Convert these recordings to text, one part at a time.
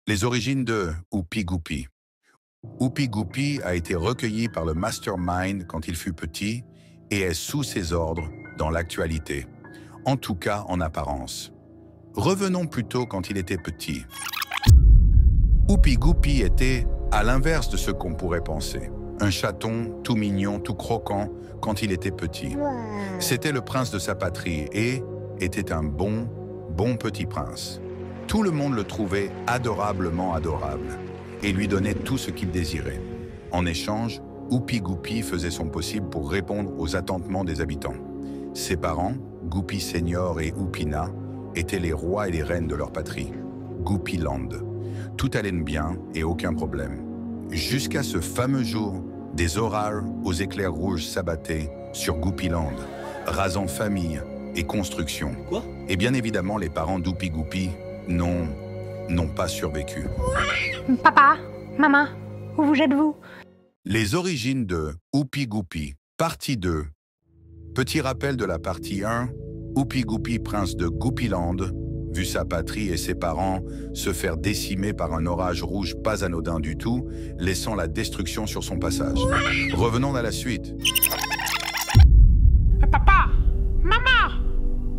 Les origines de Oupi Goupi. Oupi Goupi a été recueilli par le Mastermind quand il fut petit et est sous ses ordres dans l'actualité, en tout cas en apparence. Revenons plutôt quand il était petit. Oupi Goupi était à l'inverse de ce qu'on pourrait penser. Un chaton tout mignon, tout croquant quand il était petit. C'était le prince de sa patrie et était un bon petit prince. Tout le monde le trouvait adorablement adorable et lui donnait tout ce qu'il désirait. En échange, Oupi Goupi faisait son possible pour répondre aux attentements des habitants. Ses parents, Goupi Senior et Oupina, étaient les rois et les reines de leur patrie, Goupiland. Tout allait bien et aucun problème. Jusqu'à ce fameux jour, des orages aux éclairs rouges s'abattaient sur Goupiland, rasant famille et construction. Quoi? Et bien évidemment, les parents d'Oupi Goupi n'ont pas survécu. Papa, maman, où vous êtes-vous? Les origines de Oupi Goupi, partie 2. Petit rappel de la partie 1, Oupi Goupi, prince de Goupiland, vu sa patrie et ses parents se faire décimer par un orage rouge pas anodin du tout, laissant la destruction sur son passage. Revenons à la suite. Papa, maman,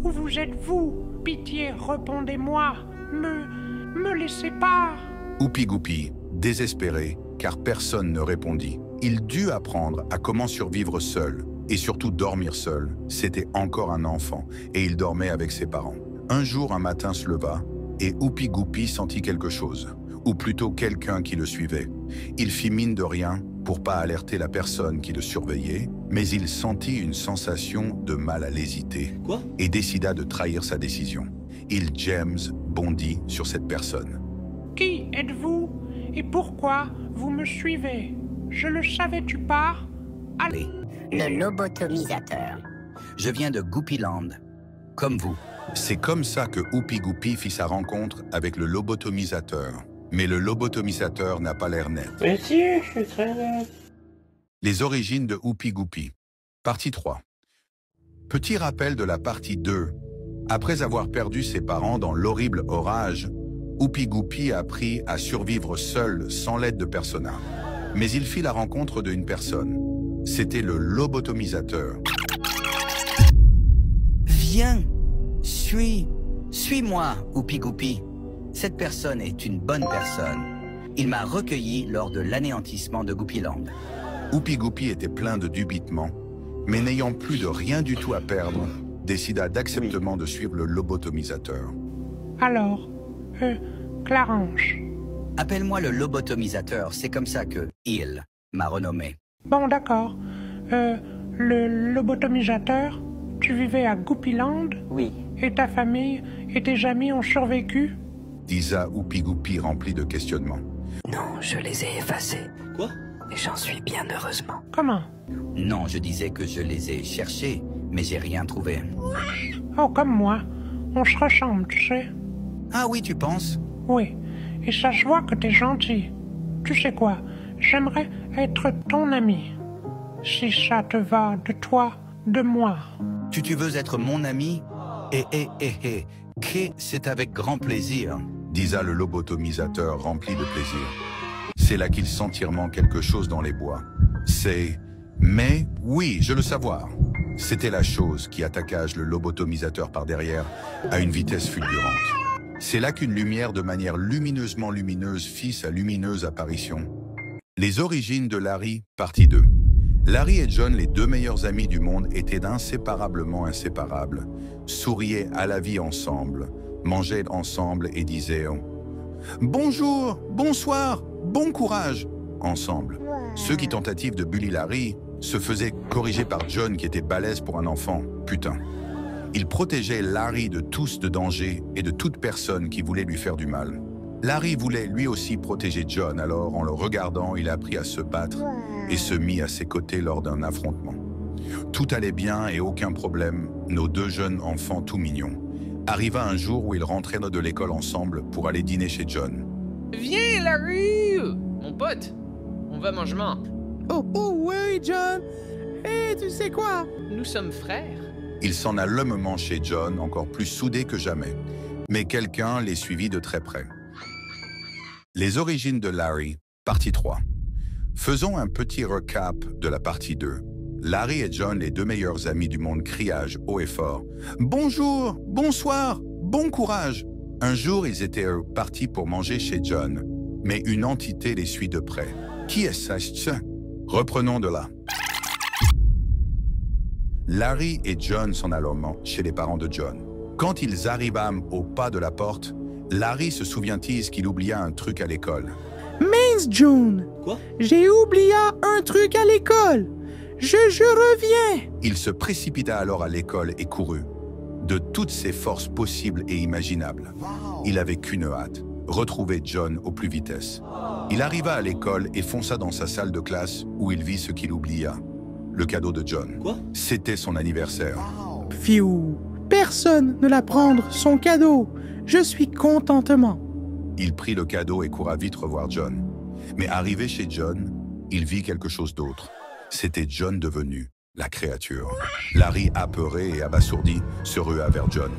où vous êtes-vous? Pitié, répondez-moi. Me laissez pas. Oupi Goupi, désespéré, car personne ne répondit. Il dut apprendre à comment survivre seul, et surtout dormir seul. C'était encore un enfant, et il dormait avec ses parents. Un jour, un matin se leva, et Oupi Goupi sentit quelque chose, ou plutôt quelqu'un qui le suivait. Il fit mine de rien pour pas alerter la personne qui le surveillait, mais il sentit une sensation de mal à l'hésiter, Quoi? et décida de trahir sa décision. James bondit sur cette personne. Qui êtes-vous? Et pourquoi vous me suivez? Je le savais, tu pars? Allez. Le lobotomisateur. Je viens de Goupiland, comme vous. C'est comme ça que Oupi Goupi fit sa rencontre avec le lobotomisateur. Mais le lobotomisateur n'a pas l'air net. Mais si, je suis très net. Les origines de Oupi Goupi. Partie 3. Petit rappel de la partie 2. Après avoir perdu ses parents dans l'horrible orage, Oupi Goupi a appris à survivre seul, sans l'aide de personne. Mais il fit la rencontre d'une personne. C'était le lobotomisateur. Viens, suis-moi, Oupi Goupi. Cette personne est une bonne personne. Il m'a recueilli lors de l'anéantissement de Goupiland. Oupi Goupi était plein de dubitement, mais n'ayant plus de rien du tout à perdre, décida d'acceptement de suivre le lobotomisateur. Alors, Clarence. Appelle-moi le lobotomisateur, c'est comme ça que il m'a renommé. Bon, d'accord. Le lobotomisateur, tu vivais à Goupiland? Oui. Et ta famille et tes amis ont survécu? Disa Oupi Goupi rempli de questionnements. Non, je les ai effacés. Quoi? Et j'en suis bien heureusement. Comment? Non, je disais que je les ai cherchés, mais j'ai rien trouvé. Oh, comme moi. On se ressemble, tu sais. Ah oui, tu penses? Oui. Et ça se voit que t'es gentil. Tu sais quoi? J'aimerais être ton ami. Si ça te va de toi, de moi. Tu veux être mon ami? Que c'est avec grand plaisir. Disa le lobotomisateur rempli de plaisir. C'est là qu'il sent quelque chose dans les bois. Mais oui, je le savoir. C'était la chose qui attaqua le lobotomisateur par derrière à une vitesse fulgurante. C'est là qu'une lumière de manière lumineusement lumineuse fit sa lumineuse apparition. Les origines de Larry, partie 2. Larry et John, les deux meilleurs amis du monde, étaient inséparablement inséparables, souriaient à la vie ensemble, mangeaient ensemble et disaient « Bonjour, bonsoir, bon courage !» ensemble. Ceux qui tentatives de bully Larry se faisaient corriger par John qui était balèze pour un enfant, putain. Il protégeait Larry de tous de danger et de toute personne qui voulait lui faire du mal. Larry voulait lui aussi protéger John, alors en le regardant, il apprit à se battre et se mit à ses côtés lors d'un affrontement. Tout allait bien et aucun problème, nos deux jeunes enfants tout mignons. Arriva un jour où ils rentraient de l'école ensemble pour aller dîner chez John. Viens, Larry! Mon pote, on va manger main. Oh, ouais, John. Hé, tu sais quoi? Nous sommes frères. Ils s'en allèrent chez John, encore plus soudés que jamais. Mais quelqu'un les suivit de très près. Les origines de Larry, partie 3. Faisons un petit recap de la partie 2. Larry et John, les deux meilleurs amis du monde, criage haut et fort. Bonjour, bonsoir, bon courage. Un jour, ils étaient partis pour manger chez John, mais une entité les suit de près. Qui est-ce? Reprenons de là. Larry et John sont alors chez les parents de John. Quand ils arrivent au pas de la porte, Larry se souvient-il qu'il oublia un truc à l'école. Mince, John. Quoi? J'ai oublié un truc à l'école. Je reviens. Il se précipita alors à l'école et courut. De toutes ses forces possibles et imaginables. Il avait qu'une hâte, retrouver John au plus vitesse. Il arriva à l'école et fonça dans sa salle de classe où il vit ce qu'il oublia. Le cadeau de John. Quoi? C'était son anniversaire. Fiou, personne ne l'a prendre son cadeau. Je suis contentement. Il prit le cadeau et courut vite revoir John. Mais arrivé chez John, il vit quelque chose d'autre. C'était John devenu la créature. Larry, apeuré et abasourdi, se rua vers John.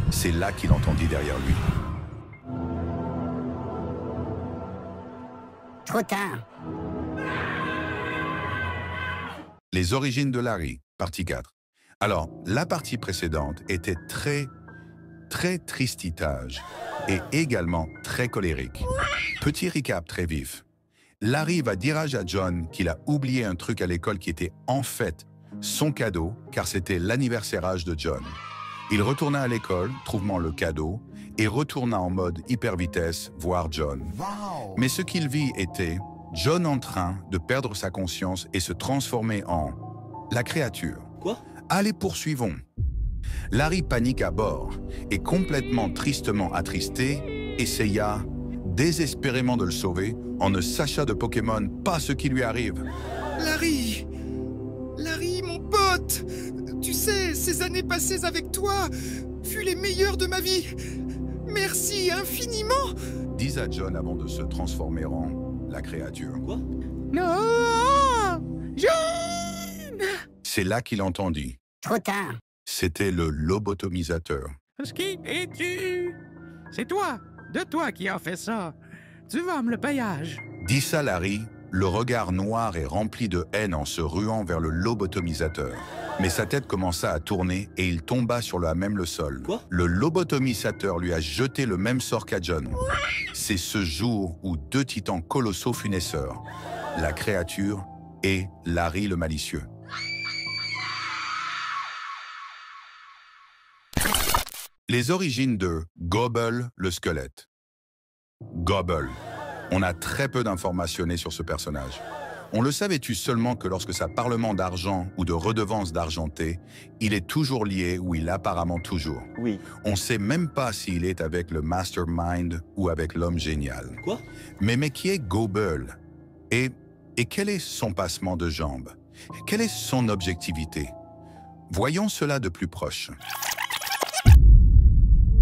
C'est là qu'il entendit derrière lui. Trop tard. Les origines de Larry, partie 4. Alors, la partie précédente était très tristitage et également très colérique. Petit recap très vif. Larry va dire à John qu'il a oublié un truc à l'école qui était en fait son cadeau, car c'était l'anniversaire de John. Il retourna à l'école, trouvant le cadeau, et retourna en mode hyper vitesse voir John. Mais ce qu'il vit était John en train de perdre sa conscience et se transformer en la créature. Quoi? Allez, poursuivons. Larry panique à bord et complètement tristement attristé, essaya désespérément de le sauver en ne sachant de Pokémon pas ce qui lui arrive. Larry, mon pote, tu sais, ces années passées avec toi furent les meilleures de ma vie. Merci infiniment. Dis à John avant de se transformer en la créature. Quoi? Non, John. C'est là qu'il entendit. Trop tard. C'était le lobotomisateur. Qui es-tu? C'est toi, de toi qui as fait ça. Tu vas me le payage. Dit ça Larry, le regard noir et rempli de haine en se ruant vers le lobotomisateur. Mais sa tête commença à tourner et il tomba sur le sol. Quoi? Le lobotomisateur lui a jeté le même sort qu'à John. C'est ce jour où deux titans colossaux fut naisseurs, la créature et Larry le malicieux. Les origines de Gobble le squelette. Gobble. On a très peu d'informations sur ce personnage. On le savait-tu seulement que lorsque ça parlement d'argent ou de redevance d'argenté, il est toujours lié ou il apparemment toujours. Oui. On sait même pas s'il est avec le mastermind ou avec l'homme génial. Quoi? Mais qui est Gobble? Et quel est son passement de jambes? Quelle est son objectivité? Voyons cela de plus proche.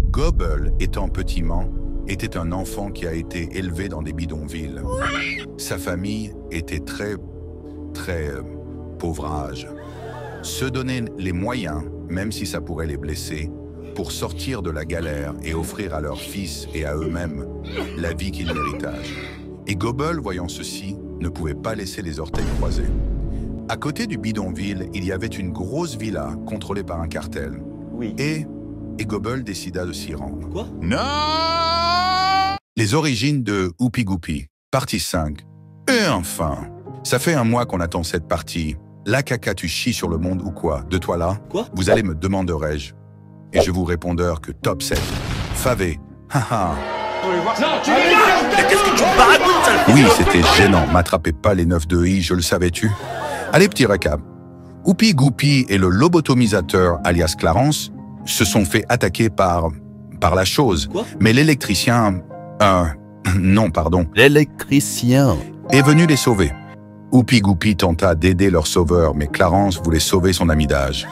Gobble, étant petiment, était un enfant qui a été élevé dans des bidonvilles. Sa famille était très pauvrage. Se donner les moyens, même si ça pourrait les blesser, pour sortir de la galère et offrir à leurs fils et à eux-mêmes la vie qu'ils méritent. Et Gobble, voyant ceci, ne pouvait pas laisser les orteils croisés. À côté du bidonville, il y avait une grosse villa contrôlée par un cartel. Oui. Et Gobble décida de s'y rendre. Quoi? Non! Les origines de Oupi Goupi, partie 5. Et enfin, ça fait un mois qu'on attend cette partie. La caca, tu chies sur le monde ou quoi? De toi là? Quoi? Vous allez me demanderai-je. Et je vous répondrai que top 7. Favé. Haha. Oui, c'était gênant. M'attrapez pas les 9 de I, je le savais-tu? Allez, petit récap. Oupi Goupi et le lobotomisateur, alias Clarence, se sont fait attaquer par la chose. Quoi? Mais l'électricien... non, pardon. L'électricien Est venu les sauver. Oupi Goupi tenta d'aider leur sauveur, mais Clarence voulait sauver son ami d'âge.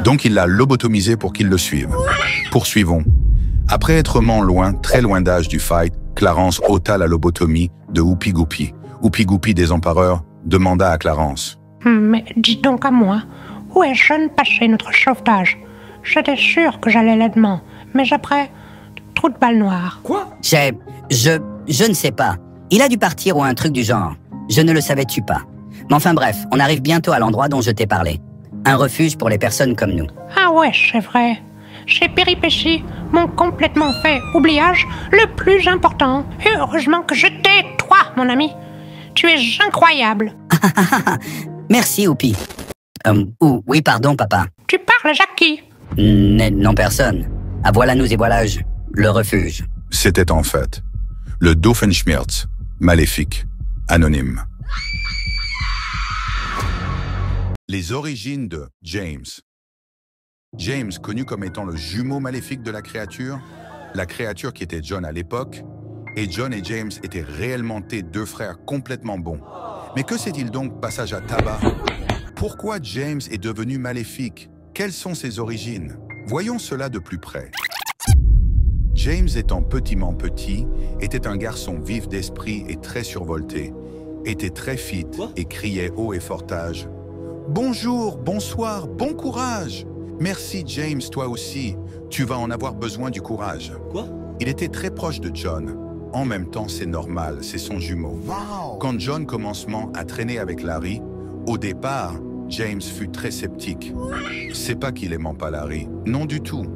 Donc il l'a lobotomisé pour qu'il le suive. Poursuivons. Après être loin, très loin d'âge du fight, Clarence ôta la lobotomie de Oupi Goupi. Oupi Goupi, désempareur, demanda à Clarence. Mais dis donc à moi, où est Jeune passé notre sauvetage? J'étais sûr que j'allais l'aidement, mais après, trou de balle noire. Quoi? Je Je ne sais pas. Il a dû partir ou un truc du genre. Je ne le savais-tu pas. Mais enfin bref, on arrive bientôt à l'endroit dont je t'ai parlé. Un refuge pour les personnes comme nous. Ah ouais, c'est vrai. Ces péripéties m'ont complètement fait oubliage le plus important. Et heureusement que je t'ai, toi, mon ami. Tu es incroyable. Merci, Oupi. Oui, pardon, papa. Tu parles, Jackie. Non, personne. Ah, voilà nous et voilà le refuge. C'était en fait le Doofenshmirtz, maléfique, anonyme. Les origines de James. James, connu comme étant le jumeau maléfique de la créature qui était John à l'époque, et John et James étaient réellement deux frères complètement bons. Mais que s'est-il donc passage à tabac? Pourquoi James est devenu maléfique? Quelles sont ses origines? Voyons cela de plus près. James étant petit, était un garçon vif d'esprit et très survolté, était très fit et criait haut et fortage. Bonjour, bonsoir, bon courage! Merci James, toi aussi. Tu vas en avoir besoin du courage. Quoi? Il était très proche de John. En même temps, c'est normal, c'est son jumeau. Wow. Quand John commencement à traîner avec Larry, au départ, James fut très sceptique. C'est pas qu'il aimait pas Larry, non du tout.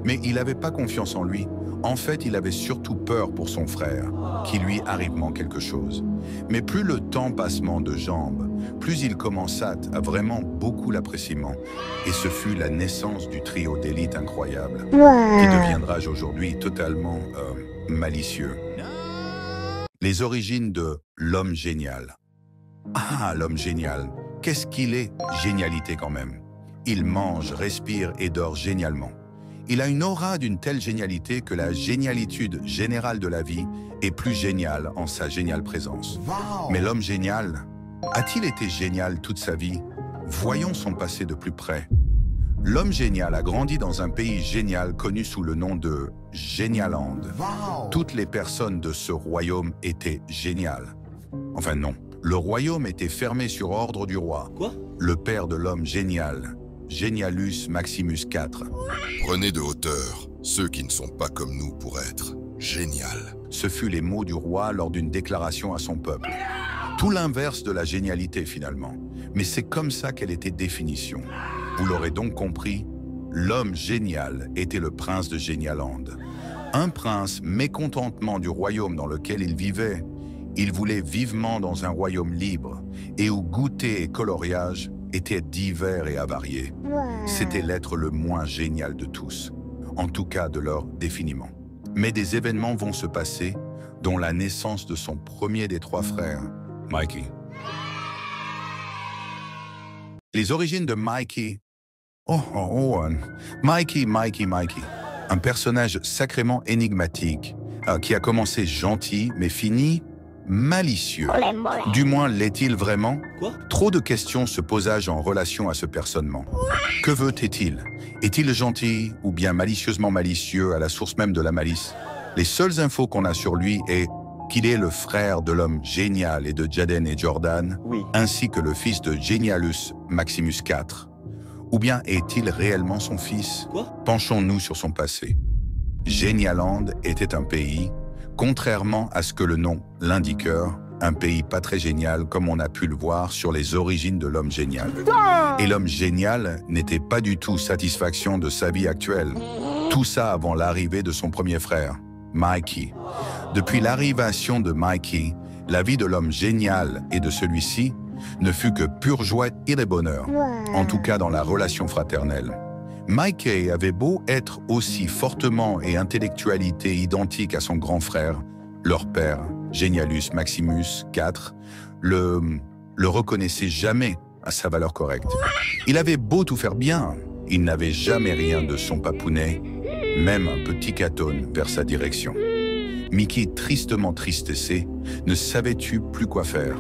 Mais il n'avait pas confiance en lui. En fait, il avait surtout peur pour son frère, qu'il lui arrivement quelque chose. Mais plus le temps passement de jambes, plus il commença à vraiment beaucoup l'appréciement. Et ce fut la naissance du trio d'élite incroyable, qui deviendra aujourd'hui totalement malicieux. Les origines de l'homme génial. Ah, l'homme génial, qu'est-ce qu'il est? Génialité quand même. Il mange, respire et dort génialement. Il a une aura d'une telle génialité que la génialitude générale de la vie est plus géniale en sa géniale présence. Wow. Mais l'homme génial, a-t-il été génial toute sa vie? Voyons son passé de plus près. L'homme génial a grandi dans un pays génial connu sous le nom de Génialand. Wow. Toutes les personnes de ce royaume étaient géniales. Enfin non, le royaume était fermé sur ordre du roi. Quoi? Le père de l'homme génial, Génialus Maximus IV. Prenez de hauteur ceux qui ne sont pas comme nous pour être génial. Ce fut les mots du roi lors d'une déclaration à son peuple. Tout l'inverse de la génialité finalement. Mais c'est comme ça qu'elle était définition. Vous l'aurez donc compris, l'homme génial était le prince de Génialand. Un prince mécontentement du royaume dans lequel il vivait. Il voulait vivement dans un royaume libre et où goûter et coloriage étaient divers et avariés. C'était l'être le moins génial de tous, en tout cas de leur définiment. Mais des événements vont se passer, dont la naissance de son premier des trois frères, Mikey. Les origines de Mikey. Mikey. Un personnage sacrément énigmatique, qui a commencé gentil, mais fini malicieux. Du moins, l'est-il vraiment? Quoi? Trop de questions se posagent en relation à ce personnement. Que veut-il? Est-il gentil ou bien malicieusement malicieux à la source même de la malice? Les seules infos qu'on a sur lui est qu'il est le frère de l'homme génial et de Jaden et Jordan, Oui. ainsi que le fils de Génialus Maximus IV. Ou bien est-il réellement son fils? Quoi? Penchons-nous sur son passé. Génialand était un pays, contrairement à ce que le nom l'indique, un pays pas très génial comme on a pu le voir sur les origines de l'homme génial. Et l'homme génial n'était pas du tout satisfaction de sa vie actuelle. Tout ça avant l'arrivée de son premier frère, Mikey. Depuis l'arrivation de Mikey, la vie de l'homme génial et de celui-ci ne fut que pure joie et de bonheur, en tout cas dans la relation fraternelle. Mikey avait beau être aussi fortement et intellectualité identique à son grand frère, leur père, Génialus Maximus IV, le reconnaissait jamais à sa valeur correcte. Il avait beau tout faire bien, il n'avait jamais rien de son papounet, même un petit catone vers sa direction. Mickey, tristement tristessé, ne savait-tu plus quoi faire.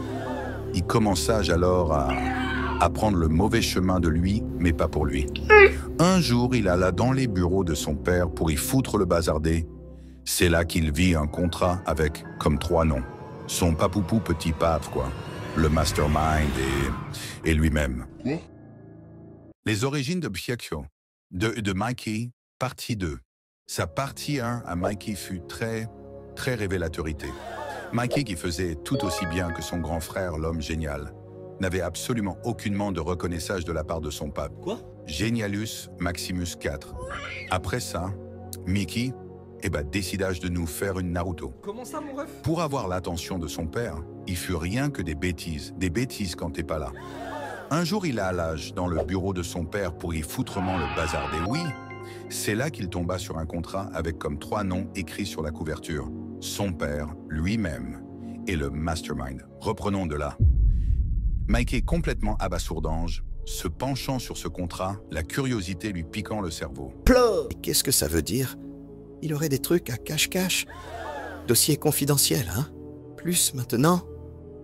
Il commença alors à prendre le mauvais chemin de lui, mais pas pour lui. Un jour, il alla dans les bureaux de son père pour y foutre le bazardé. C'est là qu'il vit un contrat avec, comme 3 noms, son papoupou petit pape, quoi, le mastermind et lui-même. Les origines de Piakyo, de Mikey, partie 2. Sa partie 1 à Mikey fut très révélatorité. Mikey, qui faisait tout aussi bien que son grand frère, l'homme génial, n'avait absolument aucunement de reconnaissance de la part de son pape. Quoi? Genialus Maximus IV. Après ça, Mickey décida de nous faire une Naruto. Comment ça, mon ref? Pour avoir l'attention de son père, il fut rien que des bêtises quand t'es pas là. Un jour, il a l'âge dans le bureau de son père pour y foutrement le bazarder. Oui, c'est là qu'il tomba sur un contrat avec comme 3 noms écrits sur la couverture. Son père, lui-même, et le Mastermind. Reprenons de là. Mikey, complètement abasourdange, se penchant sur ce contrat, la curiosité lui piquant le cerveau. Plop! Qu'est-ce que ça veut dire? Il aurait des trucs à cache-cache. Dossier confidentiel, hein? Plus maintenant?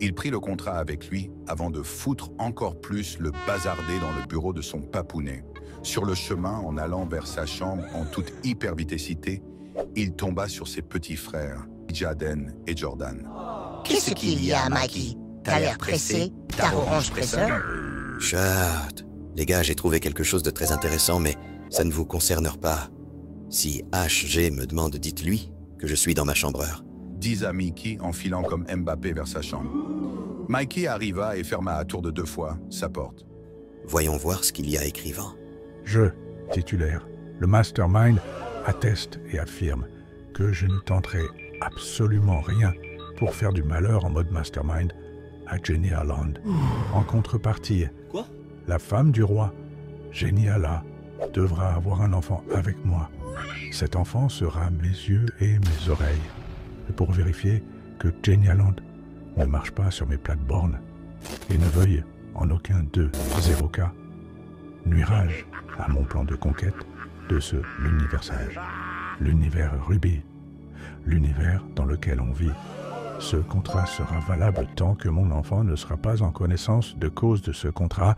Il prit le contrat avec lui avant de foutre encore plus le bazarder dans le bureau de son papounet. Sur le chemin, en allant vers sa chambre en toute hypervitessité, il tomba sur ses petits frères, Jaden et Jordan. Qu'est-ce qu'il y a, Mikey? T'as l'air pressé? T'as orange presseur? Chut. Les gars, j'ai trouvé quelque chose de très intéressant, mais ça ne vous concerne pas. Si HG me demande, dites-lui que je suis dans ma chambreur. Disa Mickey en filant comme Mbappé vers sa chambre. Mikey arriva et ferma à tour de 2 fois sa porte. Voyons voir ce qu'il y a écrivant. Je, titulaire, le Mastermind, atteste et affirme que je ne tenterai absolument rien pour faire du malheur en mode Mastermind à Jenny Holland. En contrepartie, Quoi? La femme du roi, Jenny Hala, devra avoir un enfant avec moi. Cet enfant sera mes yeux et mes oreilles. Et pour vérifier que Jenny Holland ne marche pas sur mes plates-bornes et ne veuille en aucun 0 cas nuirage à mon plan de conquête de ce l'universage, l'univers Ruby, l'univers dans lequel on vit. Ce contrat sera valable tant que mon enfant ne sera pas en connaissance de cause de ce contrat.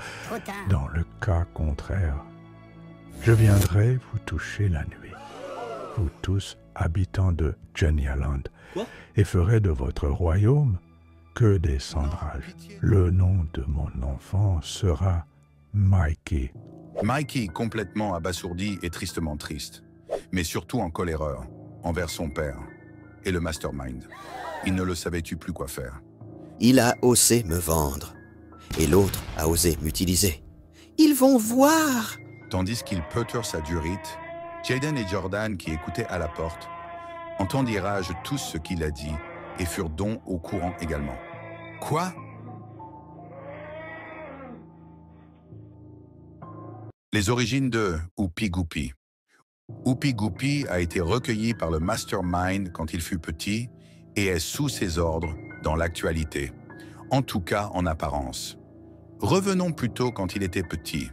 Dans le cas contraire, je viendrai vous toucher la nuit, vous tous habitants de Jenny Holland, et ferai de votre royaume que des cendраges. Le nom de mon enfant sera Mikey. Mikey, complètement abasourdi et tristement triste, mais surtout en coléreux envers son père et le Mastermind. Il ne le savait-tu plus quoi faire. Il a osé me vendre, et l'autre a osé m'utiliser. Ils vont voir! Tandis qu'il peuteur sa durite, Jaden et Jordan, qui écoutaient à la porte, entendirent tout ce qu'il a dit et furent donc au courant également. Quoi? Les origines de Oupi Goupy. Oupi Goupy a été recueilli par le Mastermind quand il fut petit et est sous ses ordres dans l'actualité, en tout cas en apparence. Revenons plutôt quand il était petit.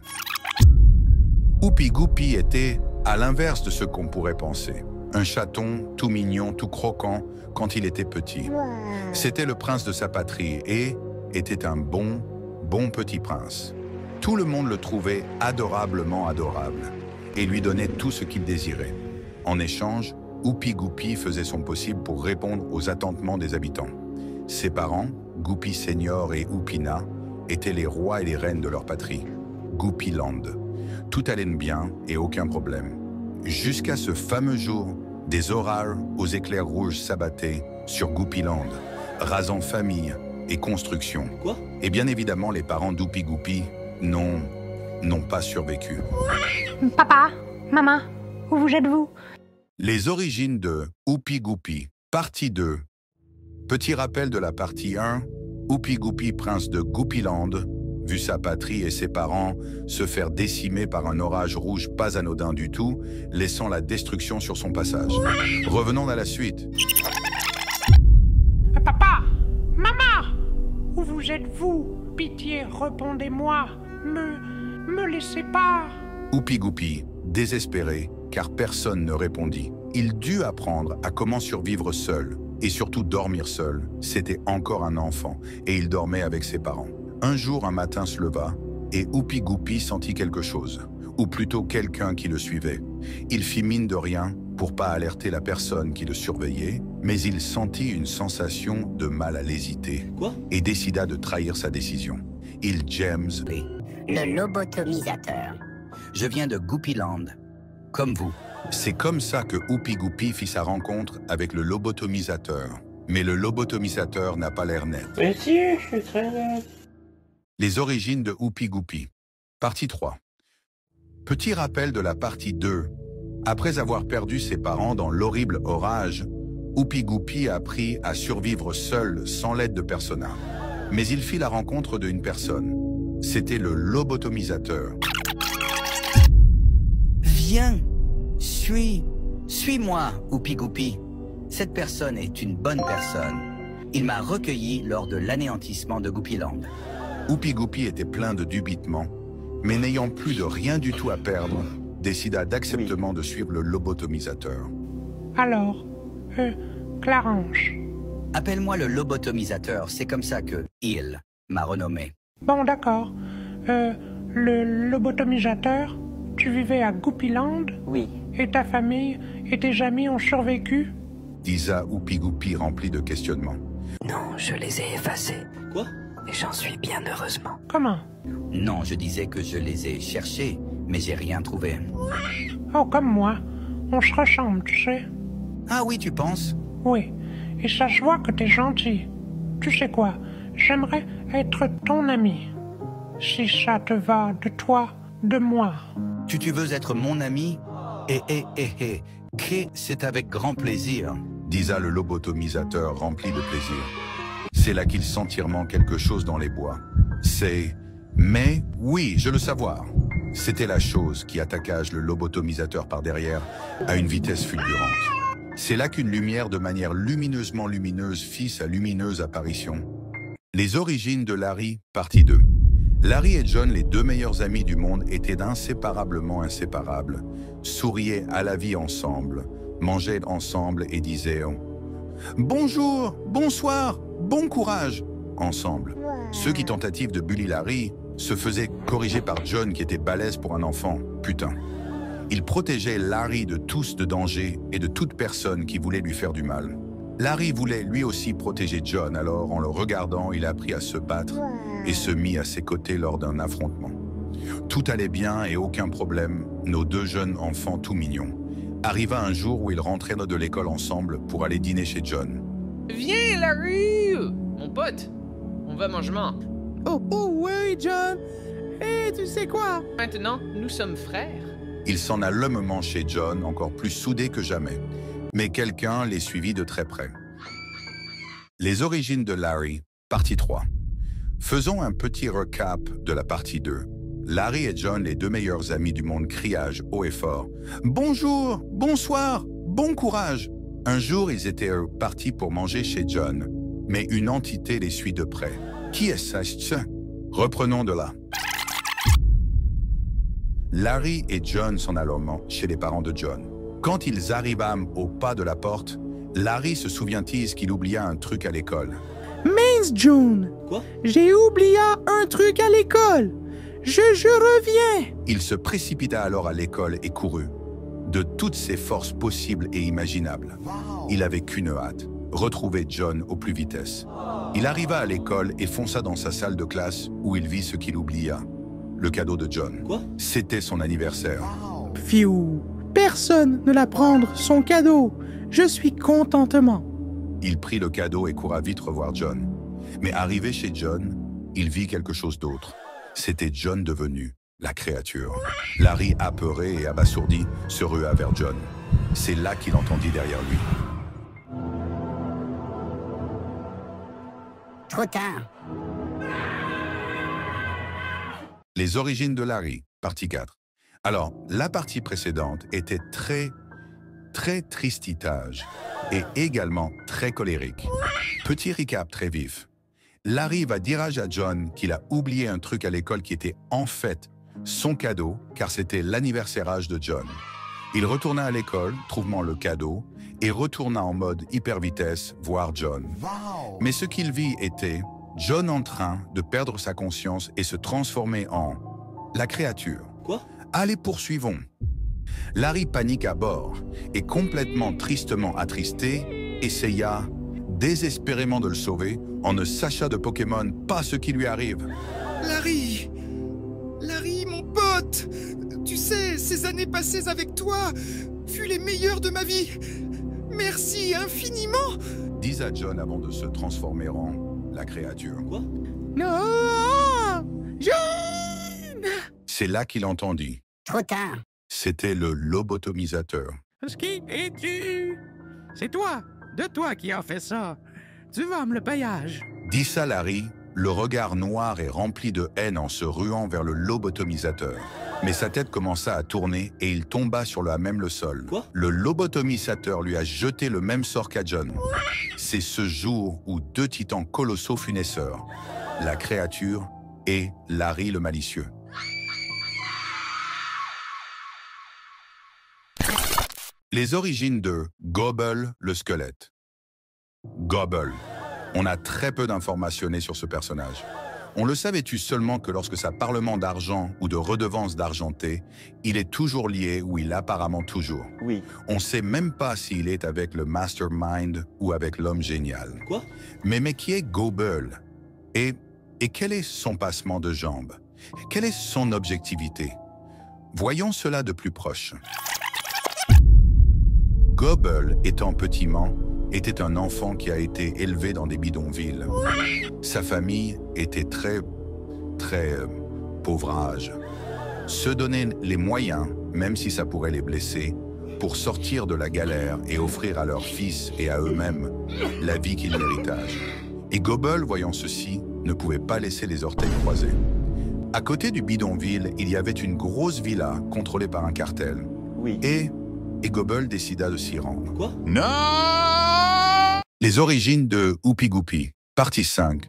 Oupi Goupy était à l'inverse de ce qu'on pourrait penser. Un chaton tout mignon, tout croquant quand il était petit. C'était le prince de sa patrie et était un bon petit prince. Tout le monde le trouvait adorablement adorable et lui donnait tout ce qu'il désirait. En échange, Oupi Goupy faisait son possible pour répondre aux attendements des habitants. Ses parents, Goupy Senior et Oupina, étaient les rois et les reines de leur patrie, Goupyland. Tout allait bien et aucun problème. Jusqu'à ce fameux jour, des orages aux éclairs rouges s'abattaient sur Goupyland, rasant famille et construction. Quoi? Et bien évidemment, les parents d'Oupi Goupy n'ont pas survécu. Papa, maman, où vous êtes-vous? Les origines de Oupi Goupy, partie 2. Petit rappel de la partie 1, Oupi Goupy, prince de Goupyland, vu sa patrie et ses parents se faire décimer par un orage rouge pas anodin du tout, laissant la destruction sur son passage. Revenons à la suite. Papa, maman, où vous êtes-vous? Pitié, répondez-moi. Me laissez pas. Oupi Goupy, désespéré, car personne ne répondit. Il dut apprendre à comment survivre seul, et surtout dormir seul. C'était encore un enfant, et il dormait avec ses parents. Un jour, un matin se leva, et Oupi Goupy sentit quelque chose, ou plutôt quelqu'un qui le suivait. Il fit mine de rien pour pas alerter la personne qui le surveillait, mais il sentit une sensation de mal à l'hésiter, et décida de trahir sa décision. Il James... Le lobotomisateur. Je viens de Goupyland, comme vous. C'est comme ça que Oupi Goupy fit sa rencontre avec le lobotomisateur. Mais le lobotomisateur n'a pas l'air net. Mais si, je suis très net. Les origines de Oupi Goupi. Partie 3. Petit rappel de la partie 2. Après avoir perdu ses parents dans l'horrible orage, Oupi Goupi a appris à survivre seul, sans l'aide de Persona. Mais il fit la rencontre d'une personne. C'était le lobotomisateur. Viens, suis-moi, Oupi Goupi. Cette personne est une bonne personne. Il m'a recueilli lors de l'anéantissement de Goupiland. Oupi Goupi était plein de dubitement, mais n'ayant plus de rien du tout à perdre, décida d'acceptement de suivre le lobotomisateur. Alors, Clarange. Appelle-moi le lobotomisateur, c'est comme ça que il m'a renommé. Bon, d'accord. Le lobotomisateur, tu vivais à Goupiland? Oui. Et ta famille et tes amis ont survécu? Disa Oupi Goupi rempli de questionnements. Non, je les ai effacés. Quoi? Et j'en suis bien heureusement. Comment? Non, je disais que je les ai cherchés, mais j'ai rien trouvé. Oh, comme moi. On se ressemble, tu sais. Ah oui, tu penses? Oui. Et ça se voit que t'es gentil. Tu sais quoi? J'aimerais être ton ami. Si ça te va de toi, de moi. Tu veux être mon ami? Que c'est avec grand plaisir. Disa le lobotomisateur rempli de plaisir. C'est là qu'il sent entièrement quelque chose dans les bois. C'est... Mais, oui, je le savoir. C'était la chose qui attaquage le lobotomisateur par derrière à une vitesse fulgurante. C'est là qu'une lumière de manière lumineusement lumineuse fit sa lumineuse apparition. Les origines de Larry, partie 2. Larry et John, les deux meilleurs amis du monde, étaient inséparablement inséparables, souriaient à la vie ensemble, mangeaient ensemble et disaient « Bonjour, bonsoir, bon courage !» ensemble. Ceux qui tentatives de bully Larry se faisaient corriger par John qui était balèze pour un enfant, putain. Il protégeait Larry de tous de danger et de toute personne qui voulait lui faire du mal. Larry voulait lui aussi protéger John, alors en le regardant, il apprit à se battre et se mit à ses côtés lors d'un affrontement. Tout allait bien et aucun problème, nos deux jeunes enfants tout mignons. Arriva un jour où ils rentraient de l'école ensemble pour aller dîner chez John. Viens, Larry! Mon pote, on va manger. Oh ouais, John! Et tu sais quoi? Maintenant, nous sommes frères. Ils s'en allaient lomement chez John, encore plus soudés que jamais. Mais quelqu'un les suivit de très près. Les origines de Larry, partie 3. Faisons un petit recap de la partie 2. Larry et John, les deux meilleurs amis du monde, criage haut et fort. « Bonjour, bonsoir, bon courage !» Un jour, ils étaient partis pour manger chez John. Mais une entité les suit de près. Qui est-ce? Reprenons de là. Larry et John s'en allèrent chez les parents de John. Quand ils arrivâment au pas de la porte, Larry se souvient-il qu'il oublia un truc à l'école. « Mince, John! Quoi? J'ai oublié un truc à l'école! Je reviens! » Il se précipita alors à l'école et courut. De toutes ses forces possibles et imaginables. Il avait qu'une hâte, retrouver John au plus vitesse. Il arriva à l'école et fonça dans sa salle de classe où il vit ce qu'il oublia. Le cadeau de John. Quoi? C'était son anniversaire. Fiou, personne ne l'a prendre son cadeau. Je suis contentement. Il prit le cadeau et courut vite revoir John. Mais arrivé chez John, il vit quelque chose d'autre. C'était John devenu la créature. Larry, apeuré et abasourdi, se rua vers John. C'est là qu'il entendit derrière lui. Trop tard. Les origines de Larry, partie 4. Alors, la partie précédente était très tristitage et également très colérique. Petit recap très vif. Larry va dire à John qu'il a oublié un truc à l'école qui était en fait son cadeau, car c'était l'anniversaire de John. Il retourna à l'école, trouvant le cadeau, et retourna en mode hyper vitesse voir John. Mais ce qu'il vit était John en train de perdre sa conscience et se transformer en la créature. Quoi? Allez, poursuivons. Larry panique à bord et complètement tristement attristé, essaya désespérément de le sauver en ne sachant de Pokémon pas ce qui lui arrive. Larry! Larry, mon pote! Tu sais, ces années passées avec toi furent les meilleures de ma vie. Merci infiniment! Dis à John avant de se transformer en la créature. Quoi? Non! John! C'est là qu'il entendit. Trop tard. C'était le lobotomisateur. Qui es-tu? C'est toi, de toi qui as fait ça. Tu vas me le payage. Dit ça Larry, le regard noir et rempli de haine en se ruant vers le lobotomisateur. Mais sa tête commença à tourner et il tomba sur le sol. Quoi? Le lobotomisateur lui a jeté le même sort qu'à John. C'est ce jour où deux titans colossaux fut naisseurs, la créature et Larry le malicieux. Les origines de Gobble le squelette. Gobble. On a très peu d'informations sur ce personnage. On le savait-tu seulement que lorsque ça parlement d'argent ou de redevance d'argenté, il est toujours lié ou il apparemment toujours. Oui. On sait même pas s'il est avec le Mastermind ou avec l'homme génial. Quoi? Mais qui est Gobble? Et quel est son passement de jambes? Quelle est son objectivité? Voyons cela de plus proche. Gobble, étant petitment, était un enfant qui a été élevé dans des bidonvilles. Sa famille était très pauvrage. Se donner les moyens, même si ça pourrait les blesser, pour sortir de la galère et offrir à leurs fils et à eux-mêmes la vie qu'ils méritent. Et Gobble, voyant ceci, ne pouvait pas laisser les orteils croisés. À côté du bidonville, il y avait une grosse villa contrôlée par un cartel. Oui. Et Gobble décida de s'y rendre. Quoi? Non! Les origines de Oupi Goupi, partie 5.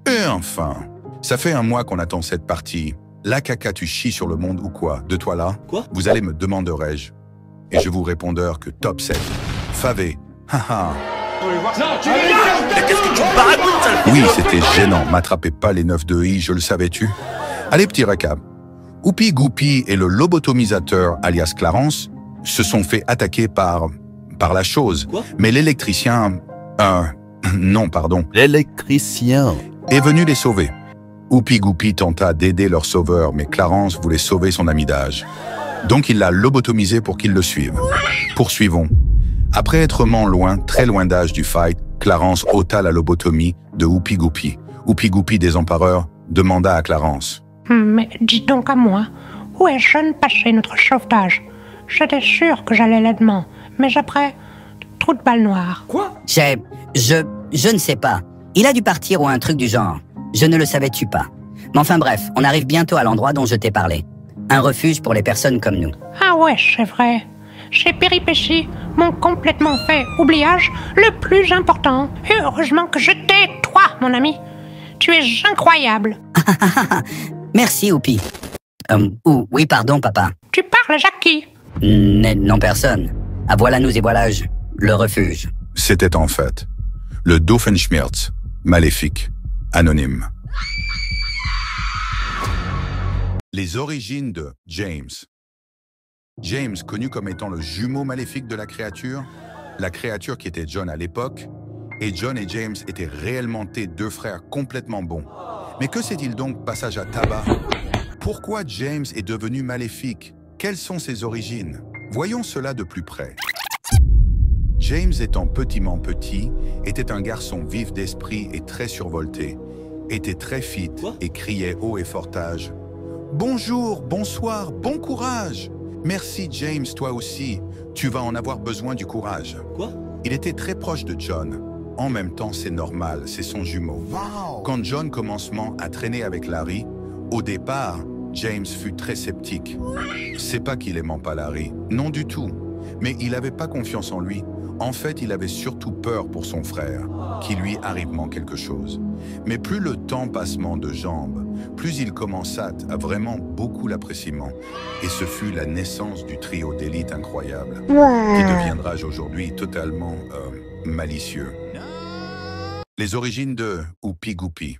Et enfin, ça fait un mois qu'on attend cette partie. Là, caca, tu chies sur le monde ou quoi? De toi là? Quoi? Vous allez me demanderai-je. Et je vous répondrai que top 7. Favé. Haha. Qu'est-ce que tu parles? Oui, c'était gênant. M'attrapez pas les 9 de I, je le savais-tu? Allez, petit récap. Oupi Goupi et le lobotomisateur, alias Clarence, se sont fait attaquer par la chose. Quoi? Mais l'électricien... non, pardon. L'électricien est venu les sauver. Oupi Goupi tenta d'aider leur sauveur, mais Clarence voulait sauver son ami d'âge. Donc il l'a lobotomisé pour qu'il le suive. Poursuivons. Après être loin, très loin d'âge du fight, Clarence ôta la lobotomie de Oupi Goupi. Oupi Goupi, désempareur, demanda à Clarence. Mais dis donc à moi, où est John passé notre sauvetage? J'étais sûr que j'allais l'aidement, mais après, trou de balle noire. Quoi? Je ne sais pas. Il a dû partir ou un truc du genre. Je ne le savais-tu pas. Mais enfin bref, on arrive bientôt à l'endroit dont je t'ai parlé. Un refuge pour les personnes comme nous. Ah ouais, c'est vrai. Ces péripéties m'ont complètement fait oubliage le plus important. Et heureusement que je t'ai, toi, mon ami. Tu es incroyable. Merci, Oupi. Oui, pardon, papa. Tu parles à qui? Non, personne. Ah, voilà nous et voilà le refuge. C'était en fait le Doofenshmirtz, maléfique, anonyme. Les origines de James. James, connu comme étant le jumeau maléfique de la créature qui était John à l'époque, et John et James étaient réellement deux frères complètement bons. Mais que s'est-il donc passage à tabac? Pourquoi James est devenu maléfique? Quelles sont ses origines? Voyons cela de plus près. James, étant petit, était un garçon vif d'esprit et très survolté, était très fit et criait haut et fortage. « Bonjour, bonsoir, bon courage! Merci James, toi aussi, tu vas en avoir besoin du courage. » Quoi? Il était très proche de John. En même temps, c'est normal, c'est son jumeau. Wow. Quand John commencement à traîner avec Larry, au départ, James fut très sceptique. C'est pas qu'il aimait pas Larry, non du tout. Mais il n'avait pas confiance en lui. En fait, il avait surtout peur pour son frère, qu'il lui arrivement quelque chose. Mais plus le temps passement de jambes, plus il commença à vraiment beaucoup l'appréciement. Et ce fut la naissance du trio d'élite incroyable, qui deviendra aujourd'hui totalement malicieux. Les origines de Oupi Goupi.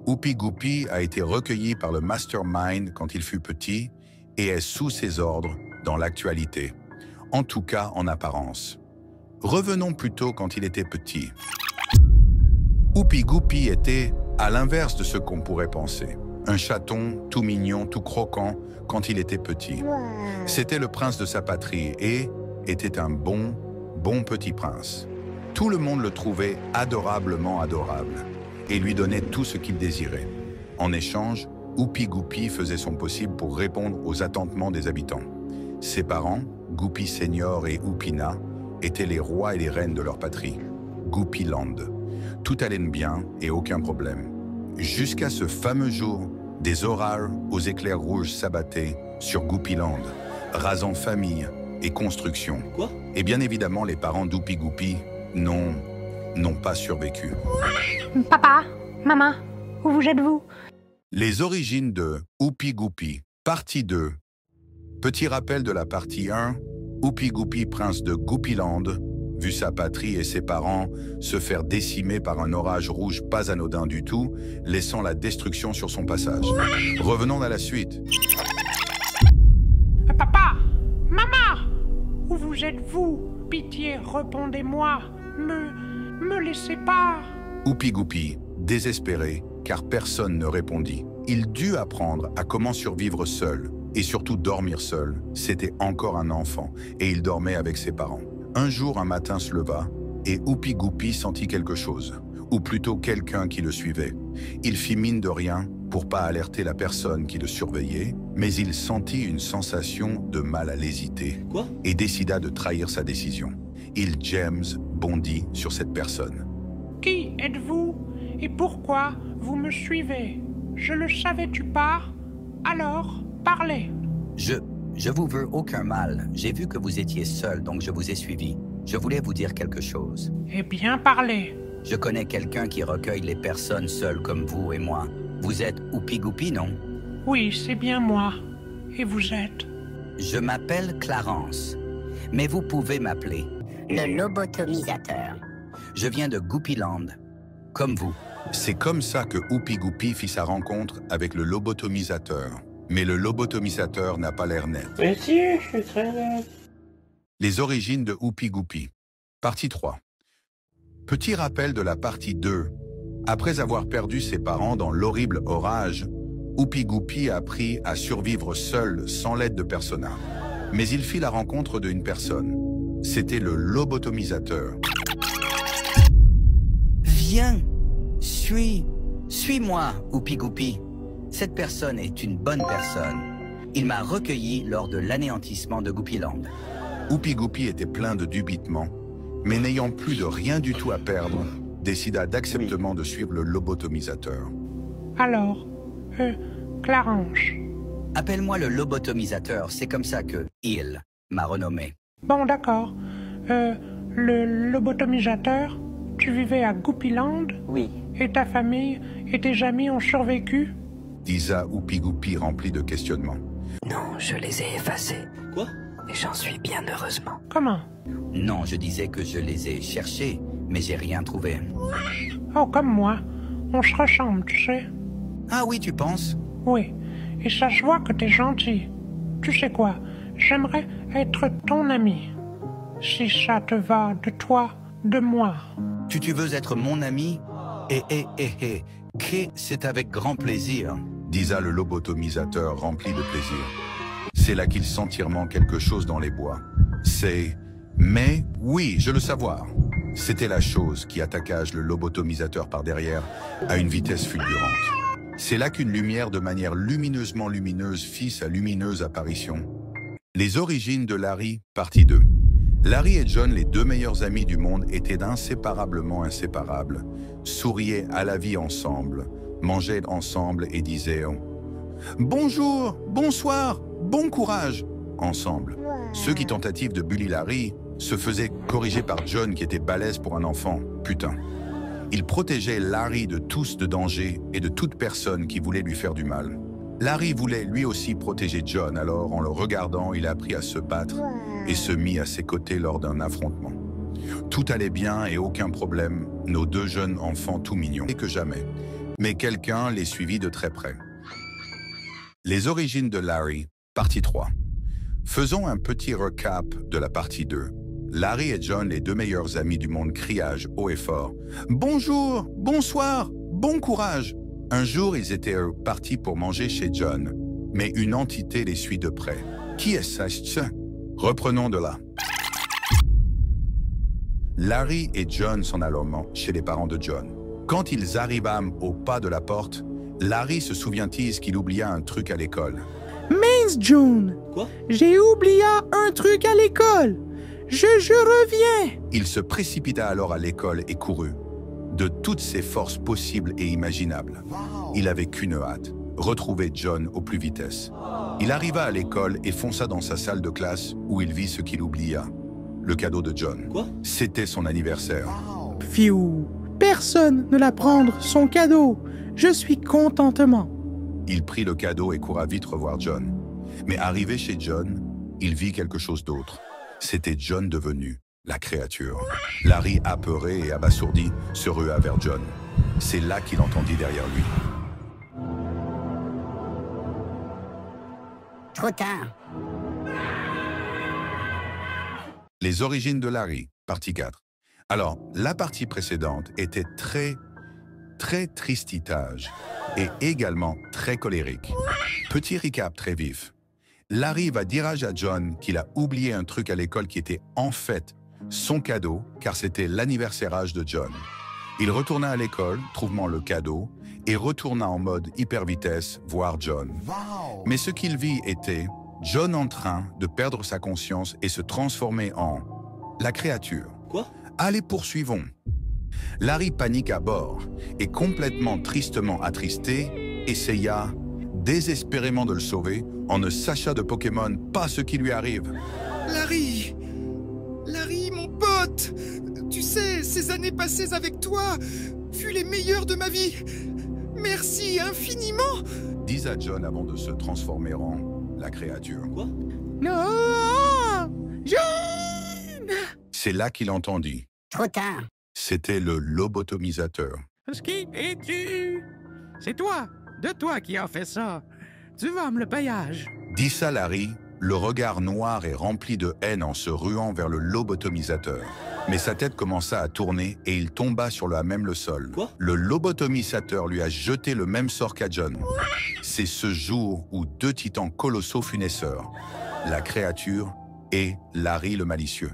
Oupi Goupi a été recueilli par le Mastermind quand il fut petit et est sous ses ordres dans l'actualité, en tout cas en apparence. Revenons plutôt quand il était petit. Oupi Goupi était à l'inverse de ce qu'on pourrait penser. Un chaton tout mignon, tout croquant quand il était petit. C'était le prince de sa patrie et était un bon petit prince. Tout le monde le trouvait adorablement adorable et lui donnait tout ce qu'il désirait. En échange, Oupi Goupi faisait son possible pour répondre aux attentements des habitants. Ses parents, Goupi Senior et Oupina, étaient les rois et les reines de leur patrie, Goupiland. Tout allait bien et aucun problème. Jusqu'à ce fameux jour, des orages aux éclairs rouges s'abattaient sur Goupiland, rasant famille et construction. Quoi? Et bien évidemment, les parents d'Oupi Goupi n'ont pas survécu. Papa, maman, où vous êtes-vous? Les origines de Oupi Goupi, partie 2. Petit rappel de la partie 1, Oupi Goupi, prince de Goupiland, vu sa patrie et ses parents se faire décimer par un orage rouge pas anodin du tout, laissant la destruction sur son passage. Revenons à la suite. Papa, maman, où vous êtes-vous? Pitié, répondez-moi. Me laissez pas. Oupi Goupi, désespéré, car personne ne répondit. Il dut apprendre à comment survivre seul, et surtout dormir seul. C'était encore un enfant, et il dormait avec ses parents. Un jour, un matin se leva, et Oupi Goupi sentit quelque chose, ou plutôt quelqu'un qui le suivait. Il fit mine de rien pour pas alerter la personne qui le surveillait, mais il sentit une sensation de mal à l'hésiter, et décida de trahir sa décision. James bondit sur cette personne. Qui êtes-vous? Et pourquoi vous me suivez? Je le savais-tu pas? Alors, parlez. Je vous veux aucun mal. J'ai vu que vous étiez seul, donc je vous ai suivi. Je voulais vous dire quelque chose. Eh bien, parlez. Je connais quelqu'un qui recueille les personnes seules comme vous et moi. Vous êtes Oupi Goupi, non? Oui, c'est bien moi. Et vous êtes? Je m'appelle Clarence, mais vous pouvez m'appeler le lobotomisateur. Je viens de Goupiland, comme vous. C'est comme ça que Oupi Goupi fit sa rencontre avec le lobotomisateur. Mais le lobotomisateur n'a pas l'air net. Mais si, je suis très net. Les origines de Oupi Goupi. Partie 3. Petit rappel de la partie 2. Après avoir perdu ses parents dans l'horrible orage, Oupi Goupi a appris à survivre seul, sans l'aide de personne. Mais il fit la rencontre d'une personne. C'était le lobotomisateur. Viens, suis-moi, Oupi Goupi. Cette personne est une bonne personne. Il m'a recueilli lors de l'anéantissement de Goupiland. Oupi Goupi était plein de dubitement, mais n'ayant plus de rien du tout à perdre, décida d'acceptement de suivre le lobotomisateur. Alors, Clarence. Appelle-moi le lobotomisateur, c'est comme ça que il m'a renommé. Bon, d'accord. Le lobotomisateur, tu vivais à Goupiland? Oui. Et ta famille et tes amis ont survécu? Disa Oupi Goupi rempli de questionnements. Non, je les ai effacés. Quoi? Et j'en suis bien heureusement. Comment? Non, je disais que je les ai cherchés, mais j'ai rien trouvé. Oh, comme moi. On se ressemble, tu sais. Ah oui, tu penses? Oui. Et ça se voit que t'es gentil. Tu sais quoi? J'aimerais être ton ami. Si ça te va de toi, de moi. Tu veux être mon ami? C'est avec grand plaisir. Disa le lobotomisateur rempli de plaisir. C'est là qu'il sent quelque chose dans les bois. Mais oui, je le savoir. C'était la chose qui attaqua le lobotomisateur par derrière à une vitesse fulgurante. C'est là qu'une lumière de manière lumineusement lumineuse fit sa lumineuse apparition. Les origines de Larry, partie 2. Larry et John, les deux meilleurs amis du monde, étaient inséparablement inséparables, souriaient à la vie ensemble, mangeaient ensemble et disaient « Bonjour, bonsoir, bon courage !» ensemble. Ceux qui tentatives de bully Larry se faisaient corriger par John qui était balèze pour un enfant, putain. Il protégeait Larry de tous de danger et de toute personne qui voulait lui faire du mal. Larry voulait lui aussi protéger John, alors en le regardant, il a appris à se battre et se mit à ses côtés lors d'un affrontement. Tout allait bien et aucun problème, nos deux jeunes enfants tout mignons, et que jamais. Mais quelqu'un les suivit de très près. Les origines de Larry, partie 3. Faisons un petit recap de la partie 2. Larry et John, les deux meilleurs amis du monde, criage haut et fort. « Bonjour, bonsoir, bon courage !» Un jour, ils étaient partis pour manger chez John, mais une entité les suit de près. Qui est-ce? Reprenons de là. Larry et John s'en allèrent chez les parents de John. Quand ils arrivèrent au pas de la porte, Larry se souvient-il qu'il oublia un truc à l'école. Mince, John! Quoi? J'ai oublié un truc à l'école! Je reviens! Il se précipita alors à l'école et courut. De toutes ses forces possibles et imaginables. Il avait qu'une hâte, retrouver John au plus vitesse. Il arriva à l'école et fonça dans sa salle de classe où il vit ce qu'il oublia. Le cadeau de John. Quoi? C'était son anniversaire. Fiou, personne ne l'a prendre son cadeau. Je suis contentement. Il prit le cadeau et courut vite revoir John. Mais arrivé chez John, il vit quelque chose d'autre. C'était John devenu la créature. Larry, apeuré et abasourdi, se rua vers John. C'est là qu'il entendit derrière lui. Trop tard. Les origines de Larry, partie 4. Alors, la partie précédente était très tristitage et également très colérique. Petit recap très vif. Larry va dire à John qu'il a oublié un truc à l'école qui était en fait son cadeau, car c'était l'anniversaire de John. Il retourna à l'école, trouvant le cadeau, et retourna en mode hyper vitesse voir John. Mais ce qu'il vit était John en train de perdre sa conscience et se transformer en la créature. Quoi? Allez, poursuivons. Larry panique à bord et complètement tristement attristé, essaya désespérément de le sauver en ne sachant de Pokémon pas ce qui lui arrive. Larry! Larry, mon pote! Tu sais, ces années passées avec toi furent les meilleures de ma vie. Merci infiniment! Dis à John avant de se transformer en la créature. Quoi? Non! John! C'est là qu'il entendit. Trop tard. C'était le lobotomisateur. Qui es-tu? C'est toi! De toi qui as fait ça! Tu vas me le payage! Dit ça Larry, le regard noir et rempli de haine en se ruant vers le lobotomisateur. Mais sa tête commença à tourner et il tomba sur même le sol. Quoi? Le lobotomisateur lui a jeté le même sort qu'à John. C'est ce jour où deux titans colossaux furent naisseurs, la créature et Larry le malicieux.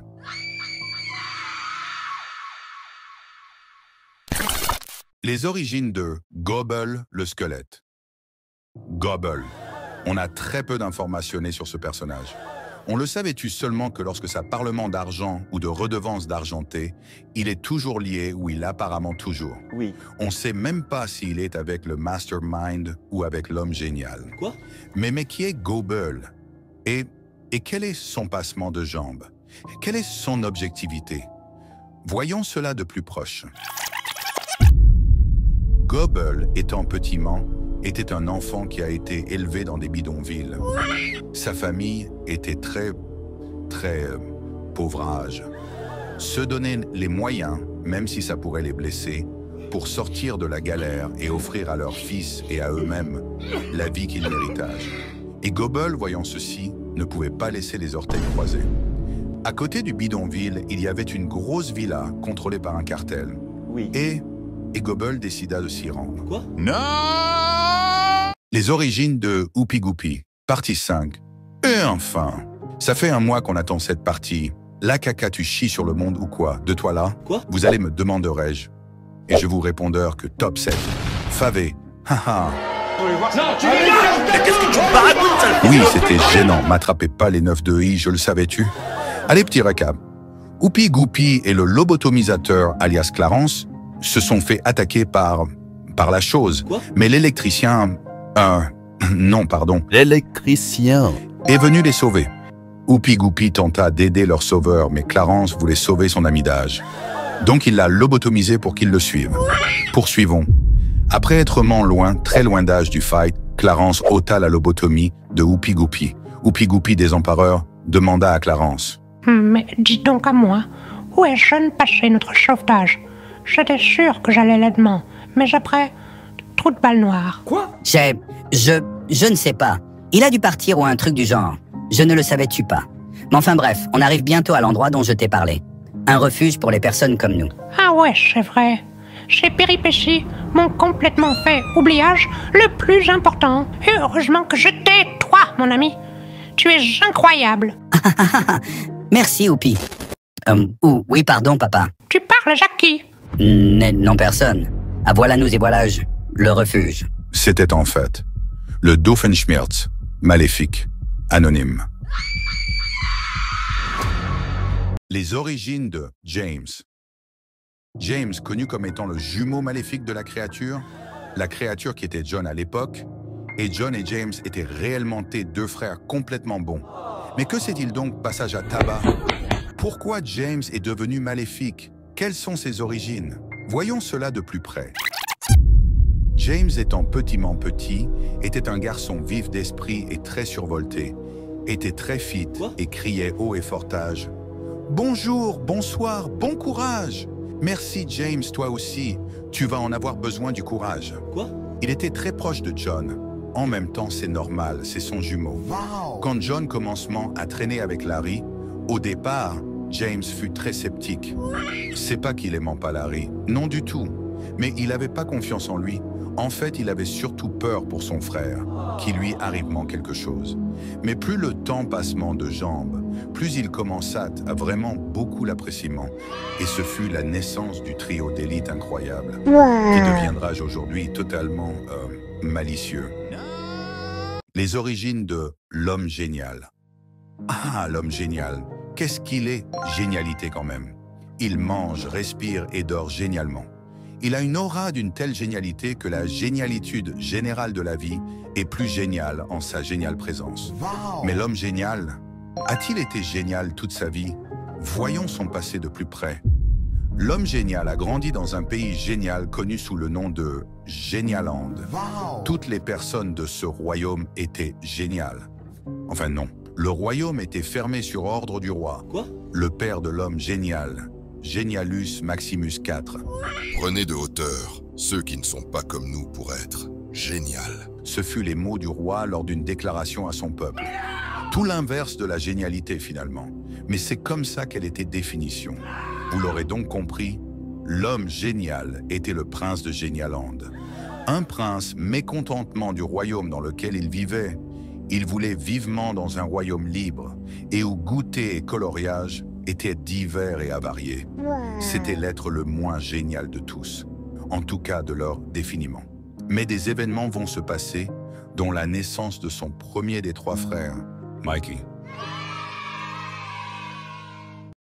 Les origines de Gobble le squelette. Gobble. On a très peu d'informations sur ce personnage. On le savait-tu seulement que lorsque ça parlement d'argent ou de redevance d'argenté, il est toujours lié ou il apparemment toujours. Oui. On sait même pas s'il est avec le mastermind ou avec l'homme génial. Quoi? Mais qui est Gobble? Et quel est son passement de jambes? Quelle est son objectivité? Voyons cela de plus proche. Gobble, étant petiment, était un enfant qui a été élevé dans des bidonvilles. Sa famille était très pauvrage. Se donner les moyens, même si ça pourrait les blesser, pour sortir de la galère et offrir à leurs fils et à eux-mêmes la vie qu'ils méritage. Et Gobble, voyant ceci, ne pouvait pas laisser les orteils croisés. À côté du bidonville, il y avait une grosse villa contrôlée par un cartel. Oui. Et Gobble décida de s'y rendre. Quoi? Non! Les origines de Oupi Goupi, partie 5. Et enfin, ça fait un mois qu'on attend cette partie. La caca, tu chies sur le monde ou quoi? De toi là? Quoi? Vous allez me demanderai-je. Et je vous répondrai que top 7. Favé. Haha. Qu'est-ce que tu baragouines, sale? Oui, c'était gênant. M'attrapez pas les 9 de I, je le savais-tu? Allez, petit récap. Oupi Goupi et le lobotomisateur, alias Clarence, se sont fait attaquer par la chose. Quoi? Mais l'électricien... non, pardon. L'électricien Est venu les sauver. Oupi Goupi tenta d'aider leur sauveur, mais Clarence voulait sauver son ami d'âge. Donc il l'a lobotomisé pour qu'il le suive. Poursuivons. Après être loin, très loin d'âge du fight, Clarence ôta la lobotomie de Oupi Goupi. Oupi Goupi, désempareur, demanda à Clarence. Mais dis donc à moi, où est Jeune passé notre sauvetage? J'étais sûr que j'allais là-dedans, mais après, trou de balle noire. Quoi? Je ne sais pas. Il a dû partir ou un truc du genre. Je ne le savais-tu pas. Mais enfin bref, on arrive bientôt à l'endroit dont je t'ai parlé. Un refuge pour les personnes comme nous. Ah ouais, c'est vrai. Ces péripéties m'ont complètement fait oubliage le plus important. Et heureusement que je t'ai, toi, mon ami. Tu es incroyable. Merci, Oupi. Oui, pardon, papa. Tu parles, Jackie. Non, personne. Ah, voilà nous et voilà le refuge. C'était en fait le Doofenshmirtz, maléfique, anonyme. Les origines de James. James, connu comme étant le jumeau maléfique de la créature qui était John à l'époque, et John et James étaient réellement deux frères complètement bons. Mais que s'est-il donc passage à tabac? Pourquoi James est devenu maléfique? Quelles sont ses origines? Voyons cela de plus près. James étant petit, était un garçon vif d'esprit et très survolté, était très fit et criait haut et fortage. « Bonjour, bonsoir, bon courage! Merci James, toi aussi, tu vas en avoir besoin du courage. » Il était très proche de John. En même temps, c'est normal, c'est son jumeau. Quand John commencement à traîner avec Larry, au départ, James fut très sceptique. C'est pas qu'il aimait pas Larry, non du tout. Mais il n'avait pas confiance en lui. En fait, il avait surtout peur pour son frère, qu'il lui arrivement quelque chose. Mais plus le temps passement de jambes, plus il commença à vraiment beaucoup l'appréciement. Et ce fut la naissance du trio d'élite incroyable, qui deviendra aujourd'hui totalement malicieux. Les origines de l'homme génial. Ah, l'homme génial, qu'est-ce qu'il est? Génialité quand même. Il mange, respire et dort génialement. Il a une aura d'une telle génialité que la génialitude générale de la vie est plus géniale en sa géniale présence. Mais l'homme génial, a-t-il été génial toute sa vie? Voyons son passé de plus près. L'homme génial a grandi dans un pays génial connu sous le nom de Genialand. Toutes les personnes de ce royaume étaient géniales. Enfin non, le royaume était fermé sur ordre du roi, le père de l'homme génial, Genialus Maximus IV. Prenez de hauteur ceux qui ne sont pas comme nous pour être génial. Ce fut les mots du roi lors d'une déclaration à son peuple. Tout l'inverse de la génialité finalement, mais c'est comme ça qu'elle était définition. Vous l'aurez donc compris, l'homme génial était le prince de Genialand. Un prince mécontentement du royaume dans lequel il vivait. Il voulait vivement dans un royaume libre et où goûter et coloriage étaient divers et avariés. C'était l'être le moins génial de tous, en tout cas de leur définiment. Mais des événements vont se passer, dont la naissance de son premier des trois frères, Mikey.